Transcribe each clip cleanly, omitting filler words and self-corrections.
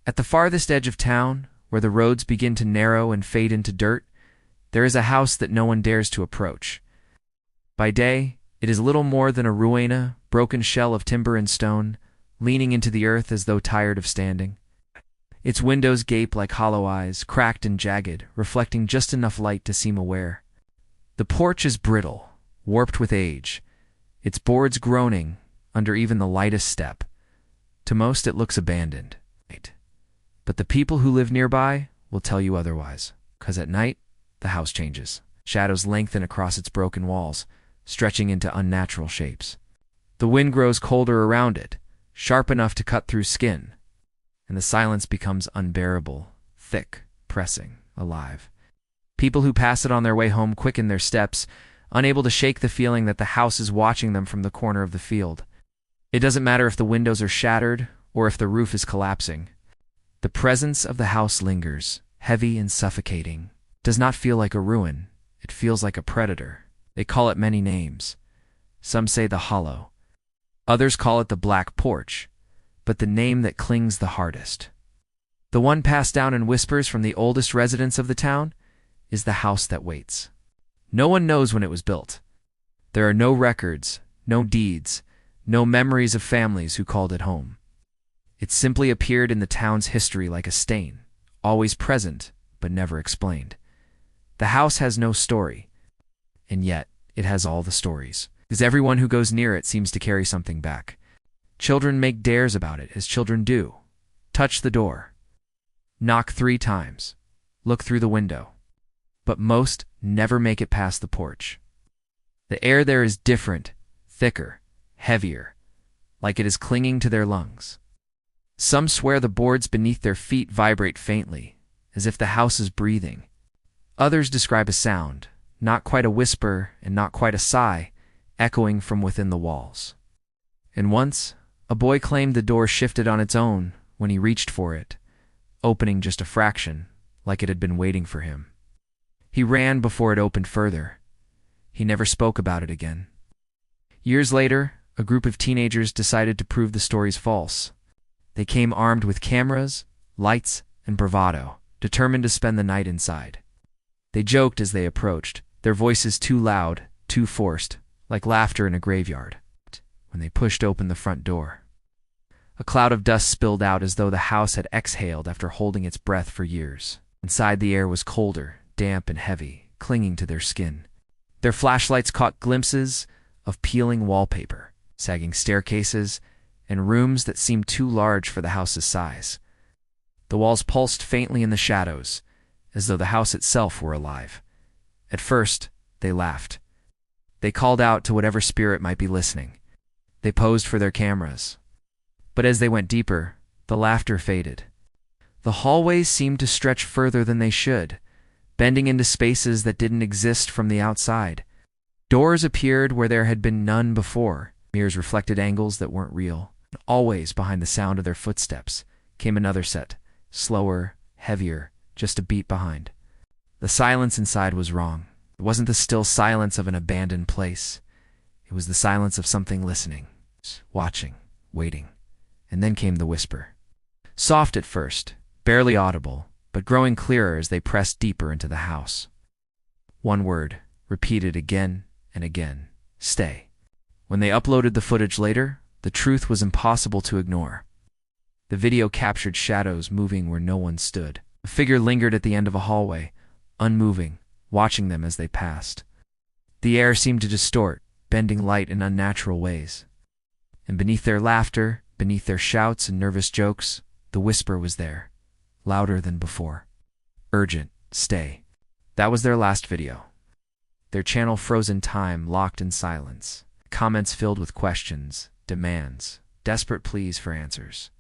At the farthest edge of town, where the roads begin to narrow and fade into dirt, there is a house that no one dares to approach. By day, it is little more than a ruina, broken shell of timber and stone, leaning into the earth as though tired of standing. Its windows gape like hollow eyes, cracked and jagged, reflecting just enough light to seem aware. The porch is brittle, warped with age, its boards groaning under even the lightest step. To most it looks abandoned. But the people who live nearby will tell you otherwise, 'cause at night, the house changes. Shadows lengthen across its broken walls, stretching into unnatural shapes. The wind grows colder around it, sharp enough to cut through skin, and the silence becomes unbearable, thick, pressing, alive. People who pass it on their way home quicken their steps, unable to shake the feeling that the house is watching them from the corner of the field. It doesn't matter if the windows are shattered or if the roof is collapsing. The presence of the house lingers, heavy and suffocating. It does not feel like a ruin. It feels like a predator. They call it many names. Some say the Hollow. Others call it the Black Porch, but the name that clings the hardest, the one passed down in whispers from the oldest residents of the town, is the house that waits. No one knows when it was built. There are no records, no deeds, no memories of families who called it home. It simply appeared in the town's history like a stain, always present, but never explained. The house has no story, and yet it has all the stories, because everyone who goes near it seems to carry something back. Children make dares about it, as children do. Touch the door. Knock 3 times. Look through the window. But most never make it past the porch. The air there is different, thicker, heavier, like it is clinging to their lungs. Some swear the boards beneath their feet vibrate faintly, as if the house is breathing. Others describe a sound, not quite a whisper and not quite a sigh, echoing from within the walls. And once, a boy claimed the door shifted on its own when he reached for it, opening just a fraction, like it had been waiting for him. He ran before it opened further. He never spoke about it again. Years later, a group of teenagers decided to prove the stories false. They came armed with cameras, lights, and bravado, determined to spend the night inside. They joked as they approached, their voices too loud, too forced, like laughter in a graveyard. When they pushed open the front door, a cloud of dust spilled out as though the house had exhaled after holding its breath for years. Inside, the air was colder, damp and heavy, clinging to their skin. Their flashlights caught glimpses of peeling wallpaper, sagging staircases, and rooms that seemed too large for the house's size. The walls pulsed faintly in the shadows, as though the house itself were alive. At first, they laughed. They called out to whatever spirit might be listening. They posed for their cameras. But as they went deeper, the laughter faded. The hallways seemed to stretch further than they should, bending into spaces that didn't exist from the outside. Doors appeared where there had been none before. Mirrors reflected angles that weren't real. And always behind the sound of their footsteps came another set, slower, heavier, just a beat behind. The silence inside was wrong. It wasn't the still silence of an abandoned place. It was the silence of something listening, watching, waiting. And then came the whisper. Soft at first, barely audible, but growing clearer as they pressed deeper into the house. One word, repeated again and again. Stay. When they uploaded the footage later, the truth was impossible to ignore. The video captured shadows moving where no one stood. A figure lingered at the end of a hallway, unmoving, watching them as they passed. The air seemed to distort, bending light in unnatural ways. And beneath their laughter, beneath their shouts and nervous jokes, the whisper was there, louder than before. Urgent, stay. That was their last video. Their channel froze in time, locked in silence. Comments filled with questions, demands, desperate pleas for answers.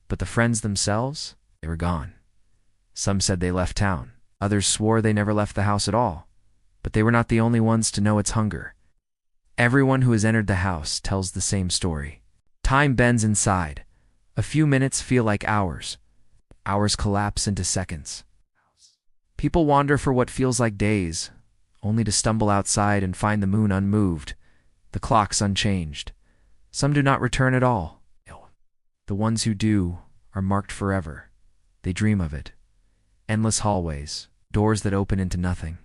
But the friends themselves, they were gone. Some said they left town. Others swore they never left the house at all. But they were not the only ones to know its hunger. Everyone who has entered the house tells the same story. Time bends inside. A few minutes feel like hours. Hours collapse into seconds. People wander for what feels like days, only to stumble outside and find the moon unmoved, the clocks unchanged. Some do not return at all. The ones who do are marked forever, They dream of it. Endless hallways, doors that open into nothing.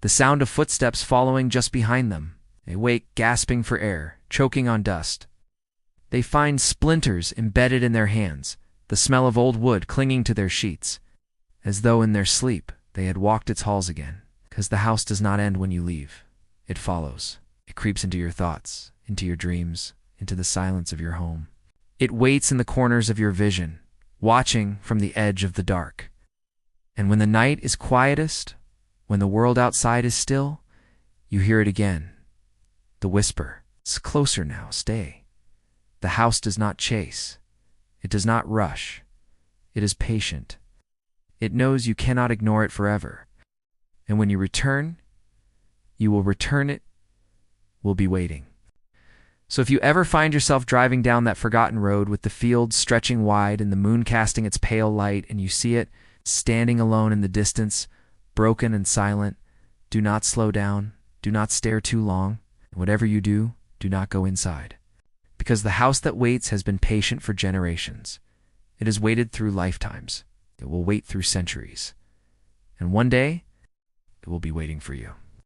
The sound of footsteps following just behind them. They wake, gasping for air, choking on dust. They find splinters embedded in their hands, the smell of old wood clinging to their sheets, as though in their sleep they had walked its halls again. Because the house does not end when you leave. It follows. It creeps into your thoughts, into your dreams, into the silence of your home. It waits in the corners of your vision, watching from the edge of the dark. And when the night is quietest, when the world outside is still, you hear it again. The whisper, "It's closer now, stay." The house does not chase. It does not rush. It is patient. It knows you cannot ignore it forever. And when you return, you will return it, will be waiting. So if you ever find yourself driving down that forgotten road with the fields stretching wide and the moon casting its pale light, and you see it standing alone in the distance, broken and silent, do not slow down, do not stare too long. Whatever you do, do not go inside. Because the house that waits has been patient for generations. It has waited through lifetimes. It will wait through centuries. And one day, it will be waiting for you.